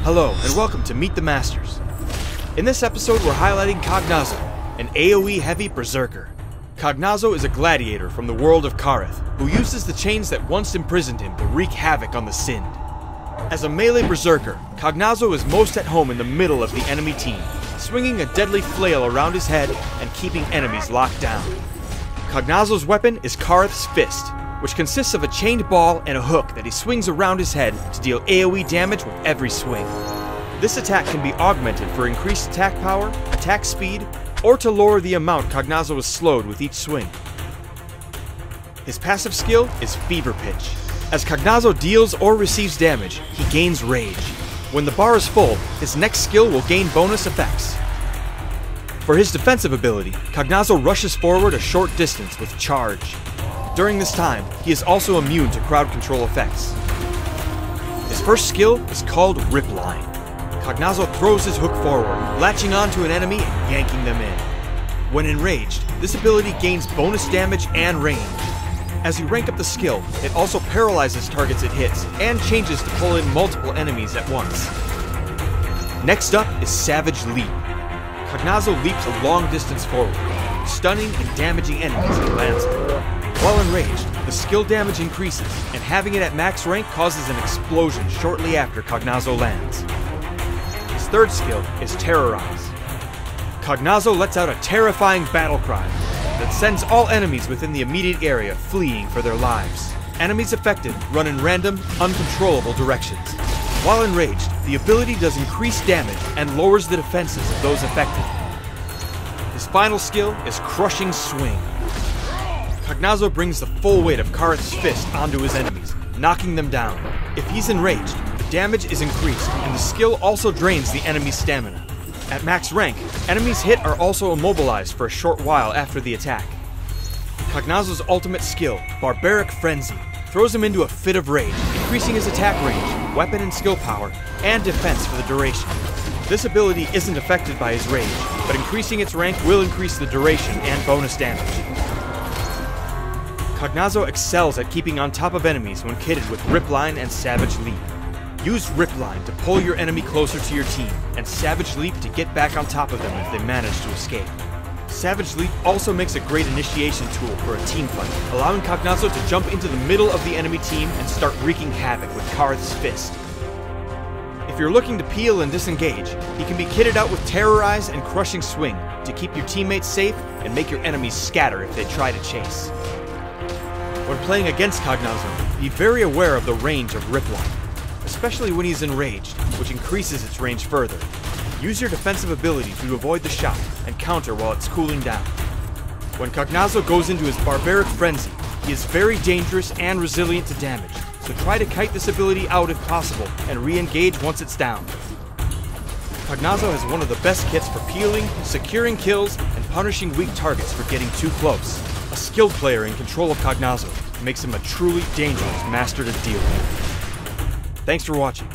Hello, and welcome to Meet the Masters. In this episode, we're highlighting Cognazo, an AoE heavy berserker. Cognazo is a gladiator from the world of Kareth, who uses the chains that once imprisoned him to wreak havoc on the Sind. As a melee berserker, Cognazo is most at home in the middle of the enemy team, swinging a deadly flail around his head and keeping enemies locked down. Cognazo's weapon is Kareth's Fist, which consists of a chained ball and a hook that he swings around his head to deal AoE damage with every swing. This attack can be augmented for increased attack power, attack speed, or to lower the amount Cognazo is slowed with each swing. His passive skill is Fever Pitch. As Cognazo deals or receives damage, he gains rage. When the bar is full, his next skill will gain bonus effects. For his defensive ability, Cognazo rushes forward a short distance with Charge. During this time, he is also immune to crowd control effects. His first skill is called Rip Line. Cognazo throws his hook forward, latching onto an enemy and yanking them in. When enraged, this ability gains bonus damage and range. As you rank up the skill, it also paralyzes targets it hits, and changes to pull in multiple enemies at once. Next up is Savage Leap. Cognazo leaps a long distance forward, stunning and damaging enemies he lands on. While enraged, the skill damage increases, and having it at max rank causes an explosion shortly after Cognazo lands. His third skill is Terrorize. Cognazo lets out a terrifying battle cry that sends all enemies within the immediate area fleeing for their lives. Enemies affected run in random, uncontrollable directions. While enraged, the ability does increased damage and lowers the defenses of those affected. His final skill is Crushing Swing. Cognazo brings the full weight of Kareth's Fist onto his enemies, knocking them down. If he's enraged, the damage is increased, and the skill also drains the enemy's stamina. At max rank, enemies hit are also immobilized for a short while after the attack. Cognazo's ultimate skill, Barbaric Frenzy, throws him into a fit of rage, increasing his attack range, weapon and skill power, and defense for the duration. This ability isn't affected by his rage, but increasing its rank will increase the duration and bonus damage. Cognazo excels at keeping on top of enemies when kitted with Rip Line and Savage Leap. Use Rip Line to pull your enemy closer to your team, and Savage Leap to get back on top of them if they manage to escape. Savage Leap also makes a great initiation tool for a team fight, allowing Cognazo to jump into the middle of the enemy team and start wreaking havoc with Kareth's Fist. If you're looking to peel and disengage, he can be kitted out with Terrorize and Crushing Swing to keep your teammates safe and make your enemies scatter if they try to chase. When playing against Cognazo, be very aware of the range of Rip Line, especially when he's enraged, which increases its range further. Use your defensive ability to avoid the shot and counter while it's cooling down. When Cognazo goes into his Barbaric Frenzy, he is very dangerous and resilient to damage, so try to kite this ability out if possible and re-engage once it's down. Cognazo has one of the best kits for peeling, securing kills, and punishing weak targets for getting too close. A skilled player in control of Cognazo makes him a truly dangerous master to deal with. Thanks for watching.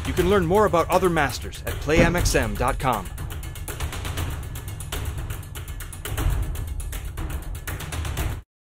You can learn more about other masters at playmxm.com.